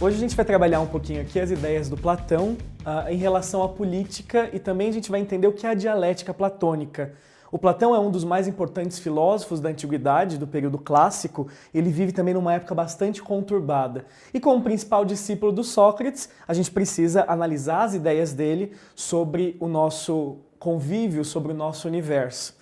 Hoje a gente vai trabalhar um pouquinho aqui as ideias do Platão em relação à política e também a gente vai entender o que é a dialética platônica. O Platão é um dos mais importantes filósofos da antiguidade, do período clássico. Ele vive também numa época bastante conturbada. E como principal discípulo do Sócrates, a gente precisa analisar as ideias dele sobre o nosso convívio, sobre o nosso universo.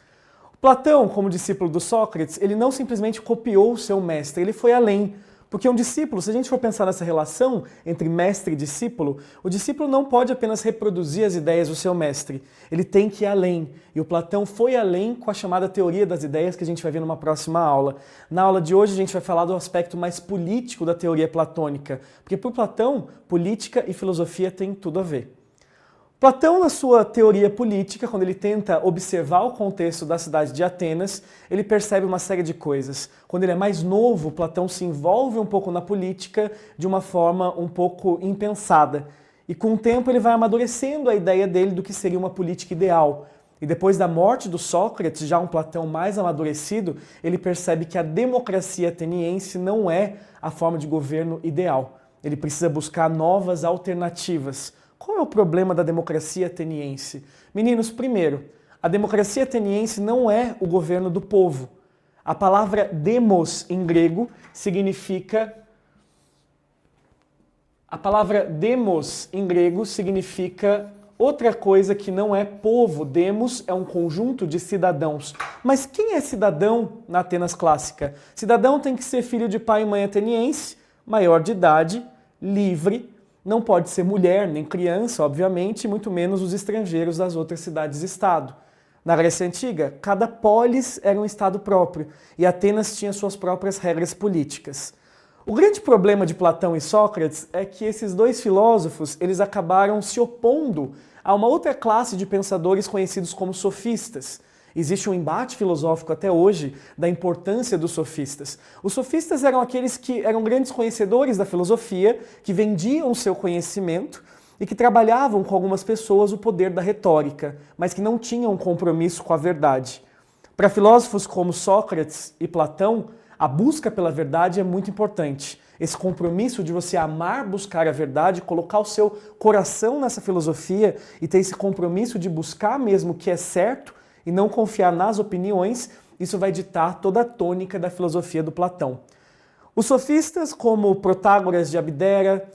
Platão, como discípulo do Sócrates, ele não simplesmente copiou o seu mestre, ele foi além. Porque um discípulo, se a gente for pensar nessa relação entre mestre e discípulo, o discípulo não pode apenas reproduzir as ideias do seu mestre, ele tem que ir além. E o Platão foi além com a chamada teoria das ideias que a gente vai ver numa próxima aula. Na aula de hoje a gente vai falar do aspecto mais político da teoria platônica, porque para o Platão, política e filosofia têm tudo a ver. Platão, na sua teoria política, quando ele tenta observar o contexto da cidade de Atenas, ele percebe uma série de coisas. Quando ele é mais novo, Platão se envolve um pouco na política de uma forma um pouco impensada. E com o tempo ele vai amadurecendo a ideia dele do que seria uma política ideal. E depois da morte do Sócrates, já um Platão mais amadurecido, ele percebe que a democracia ateniense não é a forma de governo ideal. Ele precisa buscar novas alternativas. Qual é o problema da democracia ateniense? Meninos, primeiro, a democracia ateniense não é o governo do povo. A palavra demos em grego significa... outra coisa que não é povo. Demos é um conjunto de cidadãos. Mas quem é cidadão na Atenas clássica? Cidadão tem que ser filho de pai e mãe ateniense, maior de idade, livre. Não pode ser mulher, nem criança, obviamente, muito menos os estrangeiros das outras cidades-estado. Na Grécia Antiga, cada polis era um estado próprio, e Atenas tinha suas próprias regras políticas. O grande problema de Platão e Sócrates é que esses dois filósofos eles acabaram se opondo a uma outra classe de pensadores conhecidos como sofistas. Existe um embate filosófico até hoje da importância dos sofistas. Os sofistas eram aqueles que eram grandes conhecedores da filosofia, que vendiam o seu conhecimento e que trabalhavam com algumas pessoas o poder da retórica, mas que não tinham um compromisso com a verdade. Para filósofos como Sócrates e Platão, a busca pela verdade é muito importante. Esse compromisso de você amar buscar a verdade, colocar o seu coração nessa filosofia e ter esse compromisso de buscar mesmo o que é certo, e não confiar nas opiniões, isso vai ditar toda a tônica da filosofia do Platão. Os sofistas, como Protágoras de Abdera,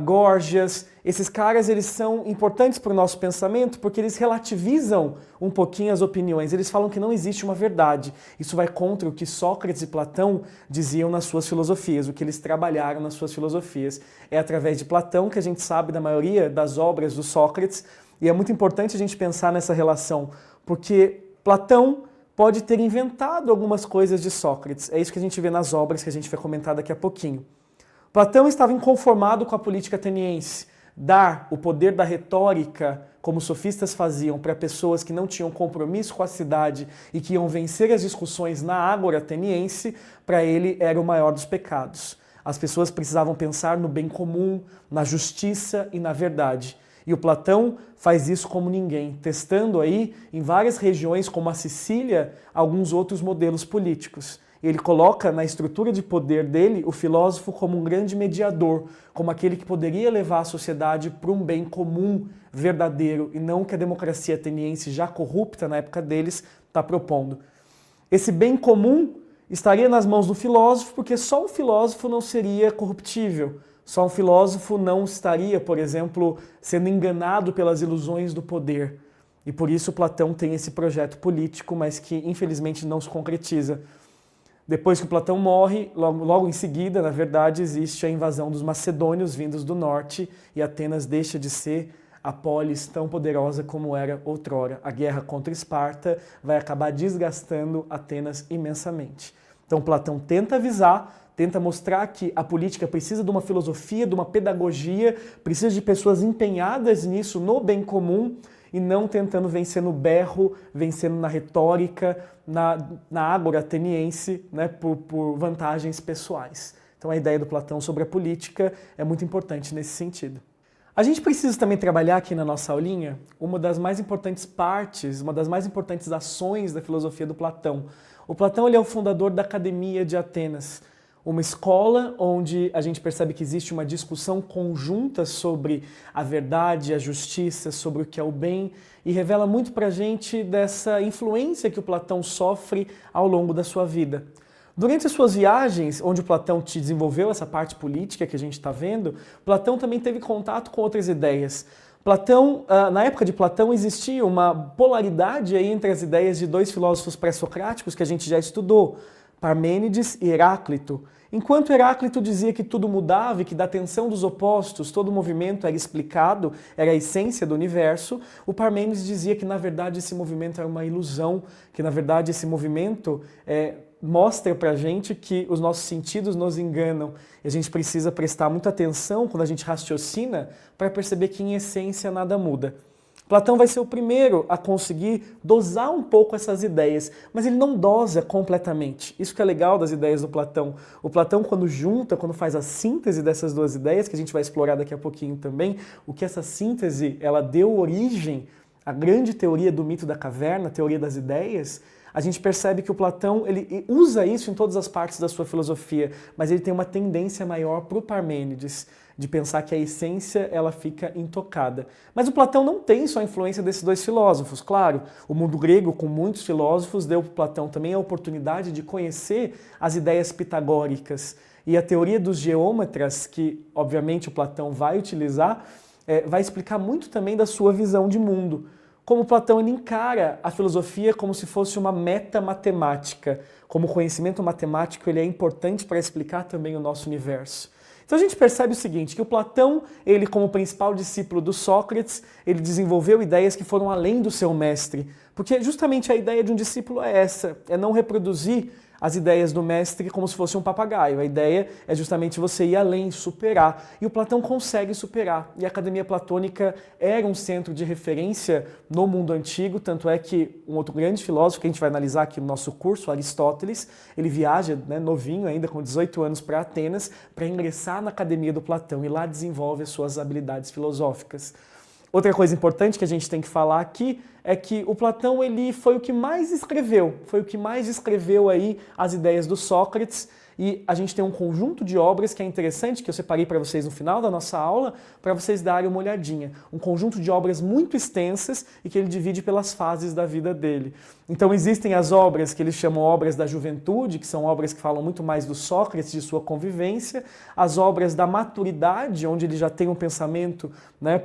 Górgias, esses caras eles são importantes para o nosso pensamento porque eles relativizam um pouquinho as opiniões. Eles falam que não existe uma verdade. Isso vai contra o que Sócrates e Platão diziam nas suas filosofias, o que eles trabalharam nas suas filosofias. É através de Platão que a gente sabe da maioria das obras do Sócrates, e é muito importante a gente pensar nessa relação, porque Platão pode ter inventado algumas coisas de Sócrates. É isso que a gente vê nas obras que a gente vai comentar daqui a pouquinho. Platão estava inconformado com a política ateniense. Dar o poder da retórica, como os sofistas faziam, para pessoas que não tinham compromisso com a cidade e que iam vencer as discussões na ágora ateniense, para ele era o maior dos pecados. As pessoas precisavam pensar no bem comum, na justiça e na verdade. E o Platão faz isso como ninguém, testando aí em várias regiões, como a Sicília, alguns outros modelos políticos. Ele coloca na estrutura de poder dele o filósofo como um grande mediador, como aquele que poderia levar a sociedade para um bem comum verdadeiro e não que a democracia ateniense, já corrupta na época deles, está propondo. Esse bem comum estaria nas mãos do filósofo porque só um filósofo não seria corruptível. Só um filósofo não estaria, por exemplo, sendo enganado pelas ilusões do poder. E por isso Platão tem esse projeto político, mas que infelizmente não se concretiza. Depois que Platão morre, logo em seguida, na verdade, existe a invasão dos macedônios vindos do norte e Atenas deixa de ser a polis tão poderosa como era outrora. A guerra contra Esparta vai acabar desgastando Atenas imensamente. Então Platão tenta avisar, tenta mostrar que a política precisa de uma filosofia, de uma pedagogia, precisa de pessoas empenhadas nisso, no bem comum, e não tentando vencer no berro, vencendo na retórica, na ágora ateniense, né, por vantagens pessoais. Então a ideia do Platão sobre a política é muito importante nesse sentido. A gente precisa também trabalhar aqui na nossa aulinha uma das mais importantes partes, uma das mais importantes ações da filosofia do Platão. O Platão ele é o fundador da Academia de Atenas. Uma escola onde a gente percebe que existe uma discussão conjunta sobre a verdade, a justiça, sobre o que é o bem, e revela muito pra gente dessa influência que o Platão sofre ao longo da sua vida. Durante as suas viagens, onde o Platão te desenvolveu essa parte política que a gente está vendo, Platão também teve contato com outras ideias. Platão, na época de Platão, existia uma polaridade aí entre as ideias de dois filósofos pré-socráticos que a gente já estudou, Parmênides e Heráclito. Enquanto Heráclito dizia que tudo mudava e que da tensão dos opostos todo movimento era explicado, era a essência do universo, o Parmênides dizia que na verdade esse movimento era uma ilusão, que na verdade esse movimento mostra pra gente que os nossos sentidos nos enganam e a gente precisa prestar muita atenção quando a gente raciocina para perceber que em essência nada muda. Platão vai ser o primeiro a conseguir dosar um pouco essas ideias, mas ele não dosa completamente. Isso que é legal das ideias do Platão. O Platão, quando junta, quando faz a síntese dessas duas ideias, que a gente vai explorar daqui a pouquinho também, o que essa síntese ela deu origem à grande teoria do mito da caverna, a teoria das ideias, a gente percebe que o Platão ele usa isso em todas as partes da sua filosofia, mas ele tem uma tendência maior para o Parmênides, de pensar que a essência ela fica intocada. Mas o Platão não tem só a influência desses dois filósofos. Claro, o mundo grego, com muitos filósofos, deu para Platão também a oportunidade de conhecer as ideias pitagóricas. E a teoria dos geômetras, que obviamente o Platão vai utilizar, vai explicar muito também da sua visão de mundo. Como Platão ele encara a filosofia como se fosse uma meta-matemática. Como o conhecimento matemático ele é importante para explicar também o nosso universo. Então a gente percebe o seguinte, que o Platão, ele como principal discípulo do Sócrates, ele desenvolveu ideias que foram além do seu mestre. Porque justamente a ideia de um discípulo é essa, é não reproduzir as ideias do mestre como se fosse um papagaio. A ideia é justamente você ir além, superar. E o Platão consegue superar. E a Academia Platônica era um centro de referência no mundo antigo, tanto é que um outro grande filósofo que a gente vai analisar aqui no nosso curso, Aristóteles, ele viaja, novinho ainda, com 18 anos, para Atenas, para ingressar na Academia do Platão e lá desenvolve as suas habilidades filosóficas. Outra coisa importante que a gente tem que falar aqui é que o Platão ele foi o que mais escreveu aí as ideias do Sócrates, e a gente tem um conjunto de obras que é interessante, que eu separei para vocês no final da nossa aula, para vocês darem uma olhadinha. Um conjunto de obras muito extensas e que ele divide pelas fases da vida dele. Então existem as obras que eles chamam obras da juventude, que são obras que falam muito mais do Sócrates, de sua convivência, as obras da maturidade, onde ele já tem um pensamento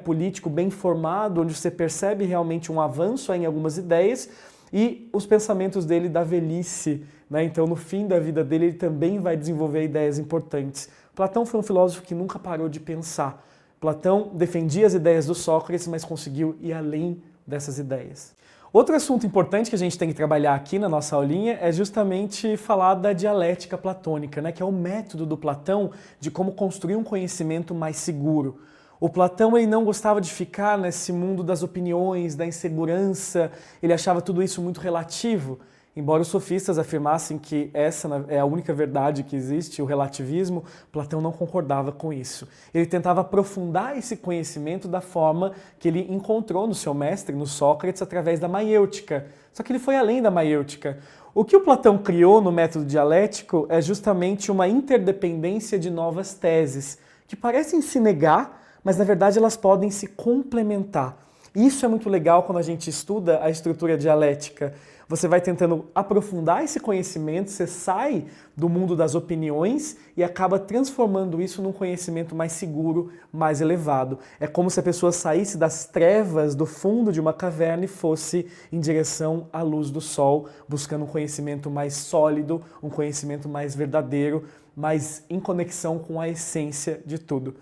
político bem formado, onde você percebe realmente um avanço em algumas ideias, e os pensamentos dele da velhice. Então, no fim da vida dele, ele também vai desenvolver ideias importantes. Platão foi um filósofo que nunca parou de pensar. Platão defendia as ideias do Sócrates, mas conseguiu ir além dessas ideias. Outro assunto importante que a gente tem que trabalhar aqui na nossa aulinha é justamente falar da dialética platônica, que é o método do Platão de como construir um conhecimento mais seguro. O Platão ele não gostava de ficar nesse mundo das opiniões, da insegurança, ele achava tudo isso muito relativo. Embora os sofistas afirmassem que essa é a única verdade que existe, o relativismo, Platão não concordava com isso. Ele tentava aprofundar esse conhecimento da forma que ele encontrou no seu mestre, no Sócrates, através da maiêutica. Só que ele foi além da maiêutica. O que o Platão criou no método dialético é justamente uma interdependência de novas teses, que parecem se negar, mas na verdade elas podem se complementar. Isso é muito legal quando a gente estuda a estrutura dialética. Você vai tentando aprofundar esse conhecimento, você sai do mundo das opiniões e acaba transformando isso num conhecimento mais seguro, mais elevado. É como se a pessoa saísse das trevas do fundo de uma caverna e fosse em direção à luz do sol, buscando um conhecimento mais sólido, um conhecimento mais verdadeiro, mais em conexão com a essência de tudo.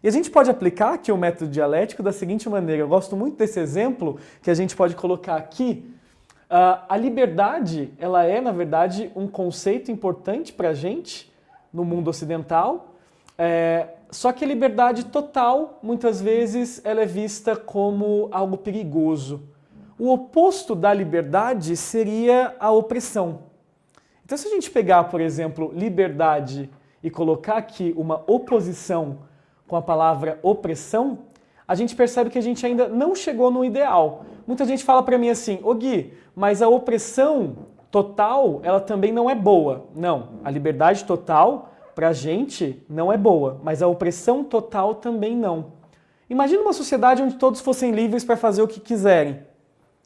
E a gente pode aplicar aqui o método dialético da seguinte maneira. Eu gosto muito desse exemplo que a gente pode colocar aqui. A liberdade, ela é, na verdade, um conceito importante para a gente no mundo ocidental, só que a liberdade total, muitas vezes, ela é vista como algo perigoso. O oposto da liberdade seria a opressão. Então, se a gente pegar, por exemplo, liberdade e colocar aqui uma oposição com a palavra opressão, a gente percebe que a gente ainda não chegou no ideal. Muita gente fala para mim assim, ô Gui, mas a opressão total, ela também não é boa. Não, a liberdade total pra gente não é boa, mas a opressão total também não. Imagina uma sociedade onde todos fossem livres para fazer o que quiserem.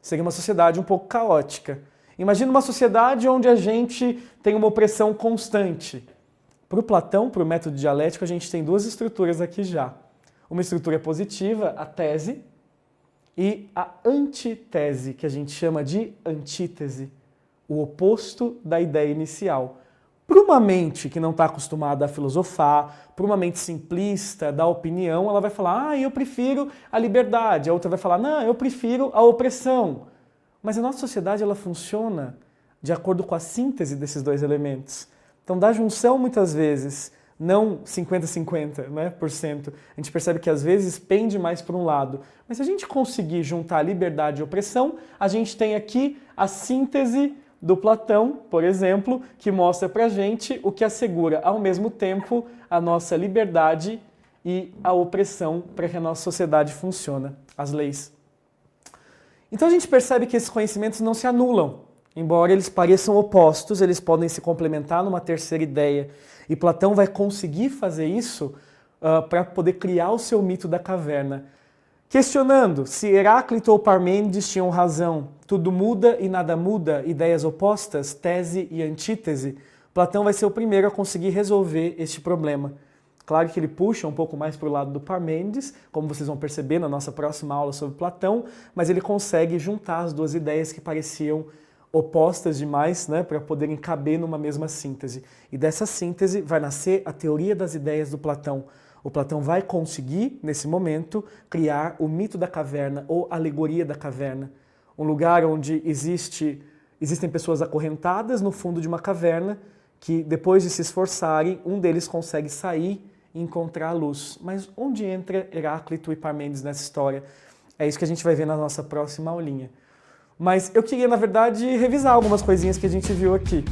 Seria uma sociedade um pouco caótica. Imagina uma sociedade onde a gente tem uma opressão constante. Para o Platão, para o método dialético, a gente tem duas estruturas aqui já. Uma estrutura positiva, a tese, e a antitese, que a gente chama de antítese, o oposto da ideia inicial. Para uma mente que não está acostumada a filosofar, para uma mente simplista, da opinião, ela vai falar, eu prefiro a liberdade. A outra vai falar, não, eu prefiro a opressão. Mas a nossa sociedade ela funciona de acordo com a síntese desses dois elementos. Então, da junção, muitas vezes, não 50-50%, né, a gente percebe que às vezes pende mais para um lado. Mas se a gente conseguir juntar liberdade e opressão, a gente tem aqui a síntese do Platão, por exemplo, que mostra pra gente o que assegura ao mesmo tempo a nossa liberdade e a opressão para que a nossa sociedade funcione, as leis. Então a gente percebe que esses conhecimentos não se anulam, embora eles pareçam opostos, eles podem se complementar numa terceira ideia. E Platão vai conseguir fazer isso para poder criar o seu mito da caverna. Questionando se Heráclito ou Parmênides tinham razão, tudo muda e nada muda, ideias opostas, tese e antítese, Platão vai ser o primeiro a conseguir resolver este problema. Claro que ele puxa um pouco mais para o lado do Parmênides, como vocês vão perceber na nossa próxima aula sobre Platão, mas ele consegue juntar as duas ideias que pareciam opostas demais, né, para poderem caber numa mesma síntese. E dessa síntese vai nascer a teoria das ideias do Platão. O Platão vai conseguir, nesse momento, criar o mito da caverna ou alegoria da caverna. Um lugar onde existem pessoas acorrentadas no fundo de uma caverna que, depois de se esforçarem, um deles consegue sair e encontrar a luz. Mas onde entra Heráclito e Parmênides nessa história? É isso que a gente vai ver na nossa próxima aulinha. Mas eu queria, na verdade, revisar algumas coisinhas que a gente viu aqui.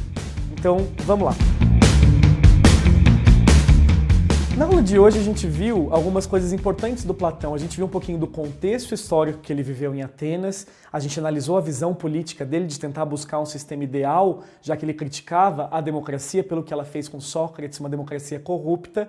Então, vamos lá. Na aula de hoje a gente viu algumas coisas importantes do Platão. A gente viu um pouquinho do contexto histórico que ele viveu em Atenas, a gente analisou a visão política dele de tentar buscar um sistema ideal, já que ele criticava a democracia pelo que ela fez com Sócrates, uma democracia corrupta.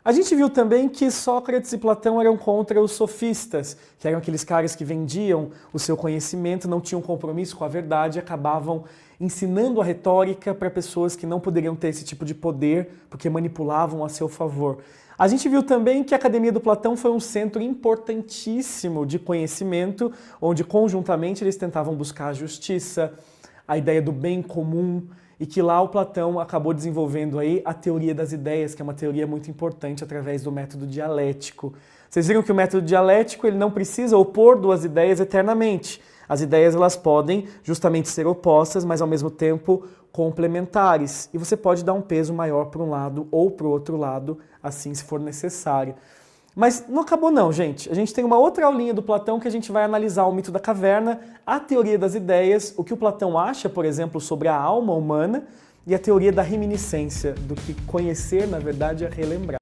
A gente viu também que Sócrates e Platão eram contra os sofistas, que eram aqueles caras que vendiam o seu conhecimento, não tinham compromisso com a verdade e acabavam ensinando a retórica para pessoas que não poderiam ter esse tipo de poder porque manipulavam a seu favor. A gente viu também que a Academia do Platão foi um centro importantíssimo de conhecimento, onde conjuntamente eles tentavam buscar a justiça, a ideia do bem comum, e que lá o Platão acabou desenvolvendo aí a teoria das ideias, que é uma teoria muito importante através do método dialético. Vocês viram que o método dialético ele não precisa opor duas ideias eternamente. As ideias elas podem justamente ser opostas, mas ao mesmo tempo complementares. E você pode dar um peso maior para um lado ou para o outro lado, assim se for necessário. Mas não acabou não, gente. A gente tem uma outra aulinha do Platão que a gente vai analisar o mito da caverna, a teoria das ideias, o que o Platão acha, por exemplo, sobre a alma humana e a teoria da reminiscência, do que conhecer, na verdade, é relembrar.